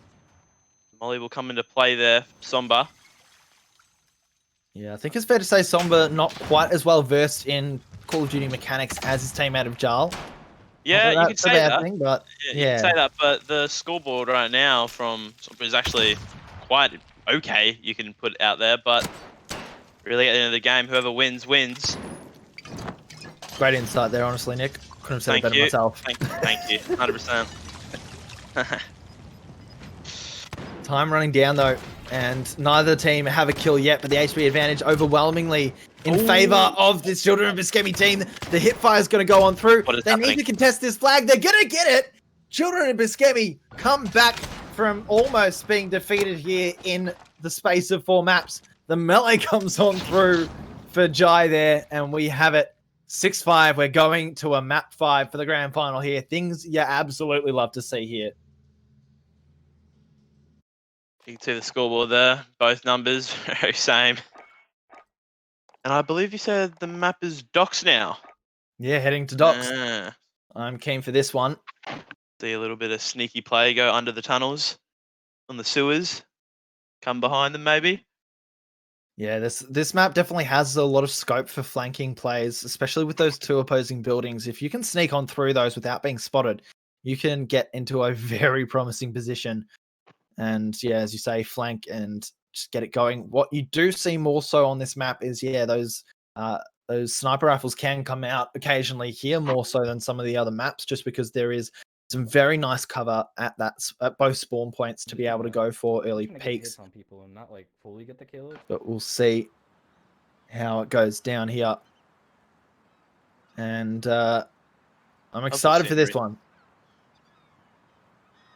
Molly will come into play there, Somber. Yeah, I think it's fair to say Somber not quite as well versed in Call of Duty mechanics as his teammate of Jarl. Yeah, you can say that. Thing, but you can say that, but the scoreboard right now from Somber is actually quite okay. You can put out there, but really at the end of the game, whoever wins, wins. Great insight there, honestly, Nick. Couldn't have said it better myself. Thank you, 100%. Time running down though, and neither team have a kill yet, but the HP advantage overwhelmingly in favor of this Children of Buscemi team. The hip fire is going to go on through. They need to contest this flag. They're going to get it. Children of Buscemi come back from almost being defeated here in the space of 4 maps. The melee comes on through for Jai there, and we have it 6-5. We're going to a map 5 for the grand final here. Things you absolutely love to see here. You can see the scoreboard there. Both numbers very same. And I believe you said the map is docks now. Yeah, heading to docks. I'm keen for this one. See a little bit of sneaky play go under the tunnels, on the sewers. Come behind them maybe. Yeah, this map definitely has a lot of scope for flanking plays, especially with those 2 opposing buildings. If you can sneak on through those without being spotted, you can get into a very promising position. And yeah, as you say, flank and just get it going. What you do see more so on this map is, yeah, those sniper rifles can come out occasionally here, more so than some of the other maps, just because there is some very nice cover at both spawn points to be able to go for early peaks. On people and not like fully get the kills. But we'll see how it goes down here. And I'm excited for this one.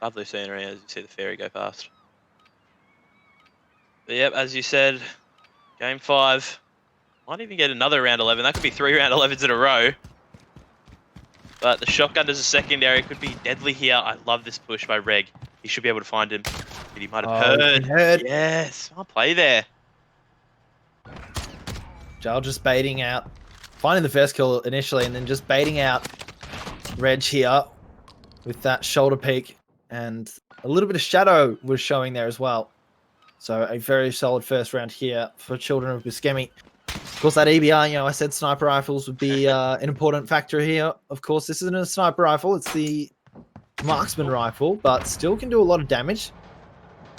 Lovely scenery as you see the ferry go past. But yep, as you said, game 5. Might even get another round 11. That could be 3 round 11s in a row. But the shotgun as a secondary could be deadly here. I love this push by Reg. He should be able to find him. But he might have heard. Yes, I'll play there. Jal just baiting out, finding the first kill initially, and then just baiting out Reg here with that shoulder peek, and a little bit of shadow was showing there as well. So a very solid first round here for Children of Buscemi. Of course, that EBR, I said sniper rifles would be an important factor here. Of course, this isn't a sniper rifle, it's the marksman rifle, but still can do a lot of damage.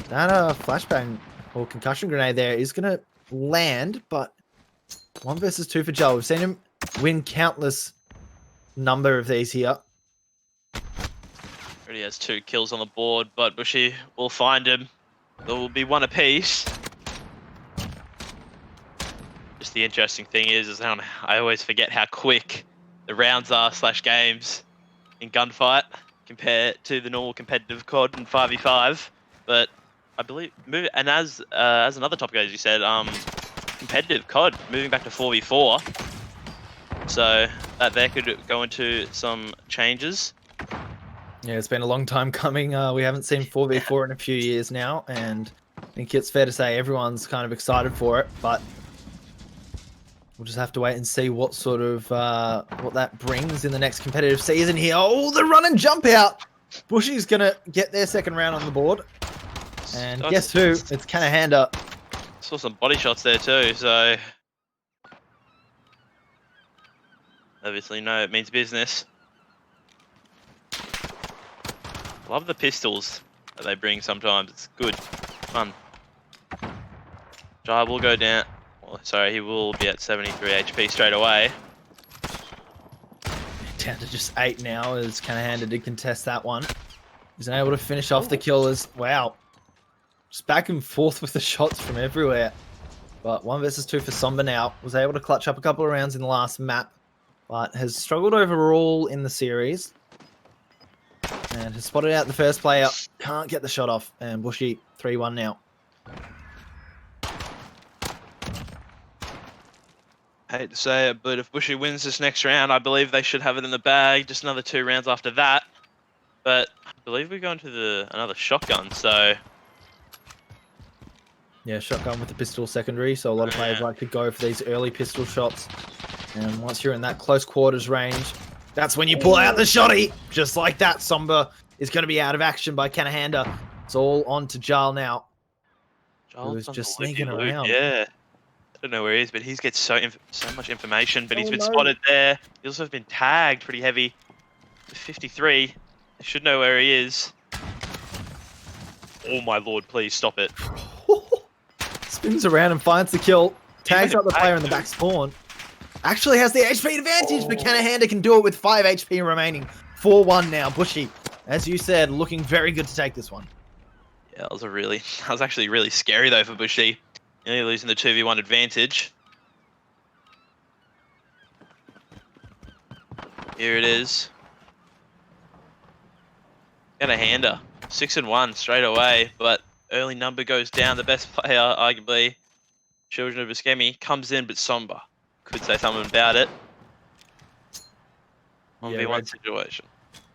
That flashbang or concussion grenade there is going to land, but 1 versus 2 for Joel. We've seen him win countless number of these here. Already has 2 kills on the board, but Bushy will find him. There will be 1 apiece. Just the interesting thing is I always forget how quick the rounds are / games in gunfight compared to the normal competitive COD and 5v5. But I believe, and as another topic, as you said, competitive COD moving back to 4v4, so that there could go into some changes. Yeah, it's been a long time coming. We haven't seen 4v4 in a few years now, and I think it's fair to say everyone's kind of excited for it, but we'll just have to wait and see what sort of what that brings in the next competitive season here. Oh, the run and jump out! Bushy's gonna get their second round on the board, and guess who? It's Canahanda. Saw some body shots there too, so obviously no, it means business. Love the pistols that they bring sometimes. It's good, fun. Jai will go down. Well, sorry, he will be at 73 HP straight away. Down to just 8 now as Canahanda did contest that one. He's able to finish off the kill as, wow. Just back and forth with the shots from everywhere. But 1 versus 2 for Somber now. Was able to clutch up a couple of rounds in the last map, but has struggled overall in the series. And has spotted out the first player. Can't get the shot off. And Bushy 3-1 now. Hate to say it, but if Bushy wins this next round, I believe they should have it in the bag. Just another 2 rounds after that. But I believe we're going to another shotgun, so... Yeah, shotgun with the pistol secondary, so a lot of players like to go for these early pistol shots. And once you're in that close quarters range, that's when you pull out the shotty. Just like that, Somber is going to be out of action by Canahanda. It's all on to Jarl now. Who's just sneaking around. Yeah. I don't know where he is, but he gets so much information, but he's been spotted there. He also has been tagged pretty heavy. 53. They should know where he is. Oh my lord, please stop it. Spins around and finds the kill. Tags up the player in the back spawn. Actually has the HP advantage, but Canahanda can do it with 5 HP remaining. 4-1 now. Bushy, as you said, looking very good to take this one. Yeah, that was actually really scary though for Bushy. Nearly losing the 2v1 advantage. Here it is. Canahanda, 6-1 straight away, but early number goes down. The best player, arguably, Children of Buscemi, comes in, but Somber could say something about it. 1v1 situation.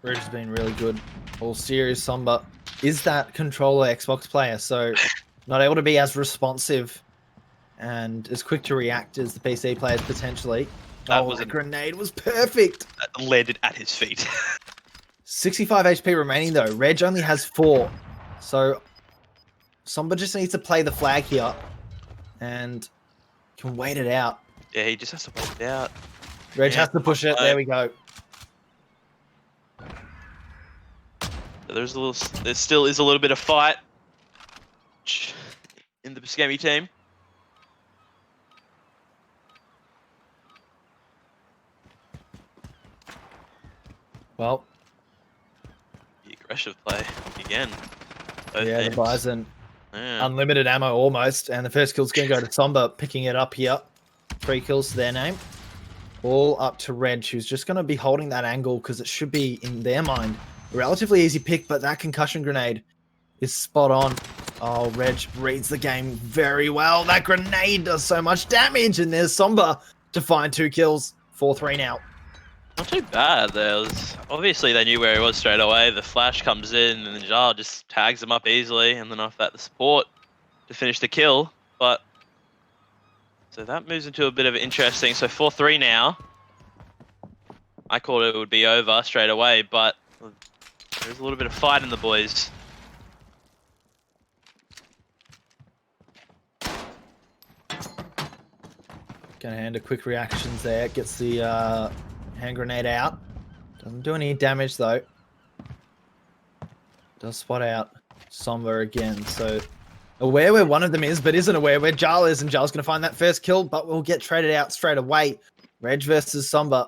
Ridge has been really good. All series. Somber is that controller Xbox player, so not able to be as responsive and as quick to react as the PC players potentially. That grenade was perfect. That landed at his feet. 65 HP remaining though. Reg only has 4. So Somber just needs to play the flag here and can wait it out. Yeah, he just has to wait it out. Reg has to push it. There we go. There still is a little bit of fight. in the Buscemi team. Well, The aggressive play again. Both yeah, the teams. Bison. Yeah. Unlimited ammo almost, and the first kill's going to go to Somber, picking it up here. 3 kills to their name. All up to Reg, who's just going to be holding that angle because it should be, in their mind, a relatively easy pick, but that concussion grenade is spot on. Oh, Reg reads the game very well. That grenade does so much damage, and there's Somber to find 2 kills. 4-3 now. Not too bad. There was obviously they knew where he was straight away. The flash comes in, and then Jar just tags him up easily, and then off that the support to finish the kill. But so that moves into a bit of interesting. So 4-3 now. I thought it would be over straight away, but there's a little bit of fight in the boys. Gonna hand a quick reactions there. Gets the hand grenade out. Doesn't do any damage though. Does spot out Somber again. So aware where one of them is, but isn't aware where Jarl is, and Jarl's gonna find that first kill, but will get traded out straight away. Reg versus Somber.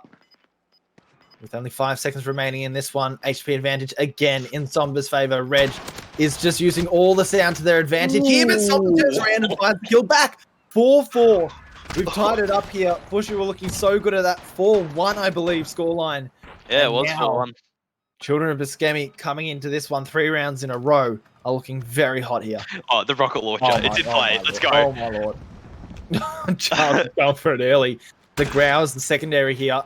With only 5 seconds remaining in this one, HP advantage again in Somber's favor. Reg is just using all the sound to their advantage here, but Somber turns around and finds the kill back. 4-4. We've tied it up here. Bushy were looking so good at that 4-1, I believe, scoreline. Yeah, And it was now, 4-1. Children of Buscemi coming into this one 3 rounds in a row are looking very hot here. Oh, the rocket launcher. It did play. Let's go. Oh my lord. Charles fell for it early. The Grau is the secondary here.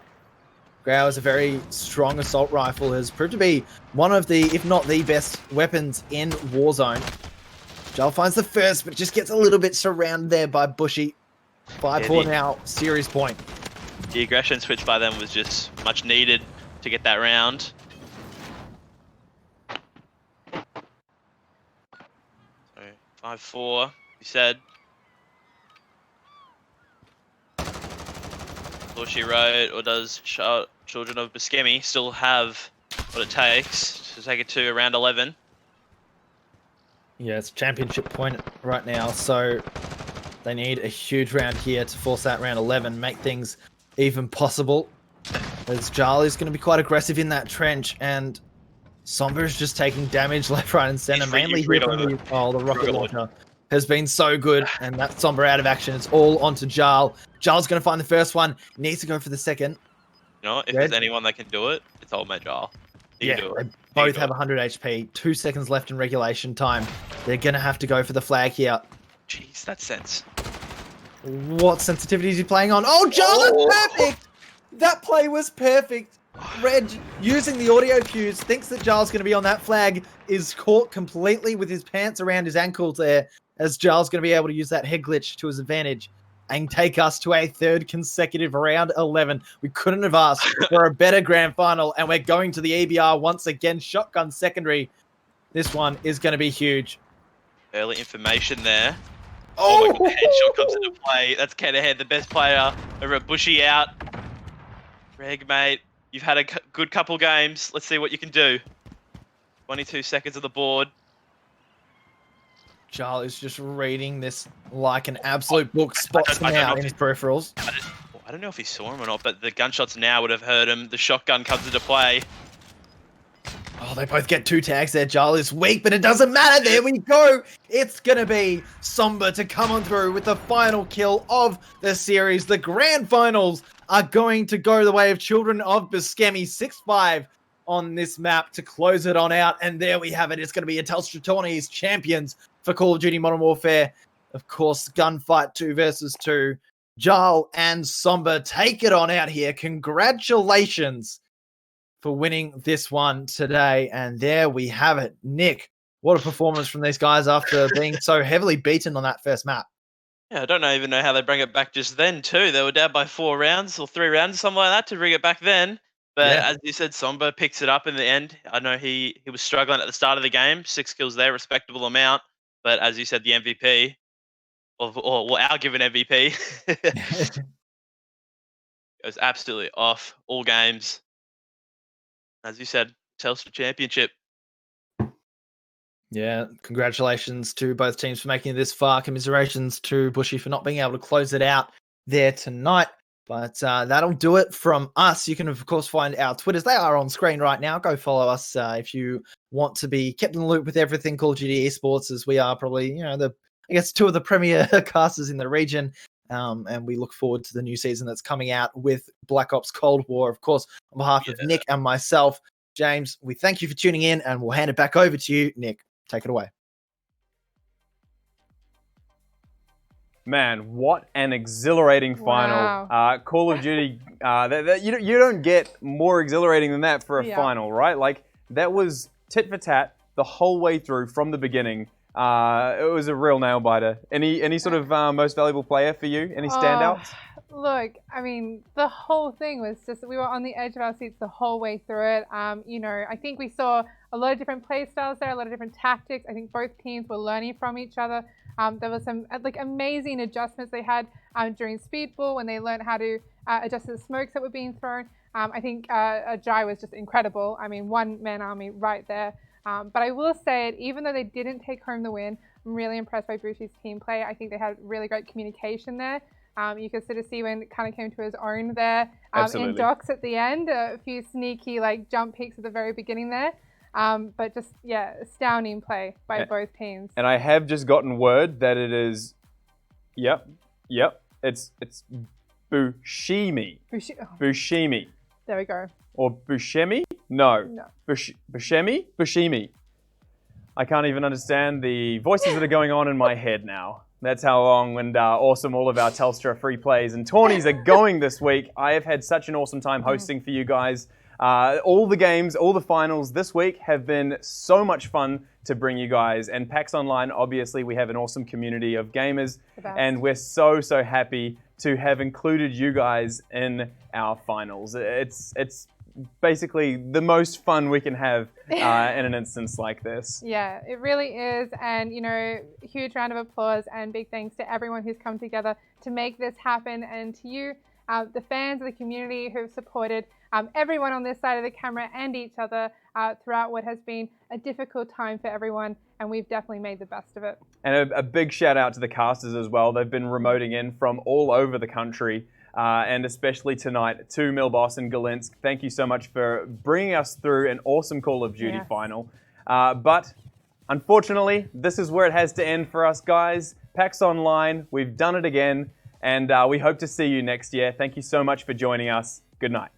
Grau is a very strong assault rifle. Has proved to be one of the, if not the best weapons in Warzone. Jarl finds the first, but just gets a little bit surrounded there by Bushy. 5-4 now, series point. The aggression switch by them was just much needed to get that round. So 5-4, you said. Bushy wrote, or does Children of Buscemi still have what it takes to take it to around 11? Yeah, it's championship point right now, so they need a huge round here to force that round 11, make things even possible. As Jarl is going to be quite aggressive in that trench, and Somber is just taking damage left, right, and center. Mainly here from the rocket launcher has been so good, and that Somber out of action. It's all onto Jarl. Jarl's going to find the first one, needs to go for the second. You know, if there's anyone that can do it, it's old mate Jar. Yeah, they both have 100 HP, 2 seconds left in regulation time. They're going to have to go for the flag here. Jeez, that sense. What sensitivity is he playing on? Oh, Jarl, that's perfect! That play was perfect. Reg, using the audio cues, thinks that Jarl's going to be on that flag, is caught completely with his pants around his ankles there, as Jarl's going to be able to use that head glitch to his advantage and take us to a 3rd consecutive round 11. We couldn't have asked for a better grand final, and we're going to the EBR once again. Shotgun secondary. This one is going to be huge. Early information there. Oh my god, the headshot comes into play. That's Ken ahead, the best player over at Bushy out. Reg, mate, you've had a good couple games. Let's see what you can do. 22 seconds on the board. Jarl is just reading this like an absolute book. Spots him out in his peripherals. I don't know if he saw him or not, but the gunshots now would have hurt him. The shotgun comes into play. Oh, they both get 2 tags there. Jarl is weak, but it doesn't matter. There we go. It's going to be Somber to come on through with the final kill of the series. The grand finals are going to go the way of Children of Buscemi. 6-5 on this map to close it on out. And there we have it. It's going to be a Telstra Tourney's champions for Call of Duty Modern Warfare. Of course, gunfight 2 versus 2. Jarl and Somber take it on out here. Congratulations for winning this one today. And there we have it. Nick, what a performance from these guys after being so heavily beaten on that first map. Yeah, I don't even know how they bring it back just then too. They were down by 4 rounds or 3 rounds, something like that, to bring it back then. But as you said, Somber picks it up in the end. I know he was struggling at the start of the game. 6 kills there, respectable amount. But as you said, the MVP, or our given MVP, goes absolutely off all games. As you said, Telstra Championship. Yeah, congratulations to both teams for making it this far. Commiserations to Bushy for not being able to close it out there tonight. But that'll do it from us. You can, of course, find our Twitters. They are on screen right now. Go follow us if you want to be kept in the loop with everything Call of Duty Esports, as we are probably, I guess, two of the premier casters in the region. And we look forward to the new season that's coming out with Black Ops Cold War. Of course, on behalf of Nick and myself, James, we thank you for tuning in, and we'll hand it back over to you, Nick. Take it away. Man, what an exhilarating final. Wow. Call of Duty, you don't get more exhilarating than that for a final, right? Like, that was tit for tat the whole way through from the beginning. It was a real nail biter. Any sort of most valuable player for you? Any standouts? Look, I mean, the whole thing was just, we were on the edge of our seats the whole way through it. I think we saw a lot of different play styles there, a lot of different tactics. I think both teams were learning from each other. There was some amazing adjustments they had during Speedball when they learned how to adjust to the smokes that were being thrown. I think Jai was just incredible. I mean, one-man army right there. But I will say it, even though they didn't take home the win, I'm really impressed by Bushi's team play. I think they had really great communication there. You could sort of see when it kind of came to his own there in Docs at the end. A few sneaky jump peaks at the very beginning there. But just, astounding play by both teams. And I have just gotten word that it is, it's Bushimi. Bushimi. There we go. Or Bushemi? No. Bushemi? Bushimi. I can't even understand the voices that are going on in my head now. That's how long and awesome all of our Telstra free plays and tourneys are going this week. I have had such an awesome time hosting for you guys. All the games, all the finals this week have been so much fun to bring you guys. And PAX Online, obviously, we have an awesome community of gamers. And we're so, so happy to have included you guys in our finals. It's basically the most fun we can have in an instance like this. Yeah, it really is. And, huge round of applause and big thanks to everyone who's come together to make this happen, and to you, the fans of the community who've supported everyone on this side of the camera and each other throughout what has been a difficult time for everyone, and we've definitely made the best of it. And a big shout out to the casters as well. They've been remoting in from all over the country, and especially tonight to Milboss and Galinsk. Thank you so much for bringing us through an awesome Call of Duty final. But unfortunately, this is where it has to end for us, guys. PAX Online, we've done it again, and we hope to see you next year. Thank you so much for joining us. Good night.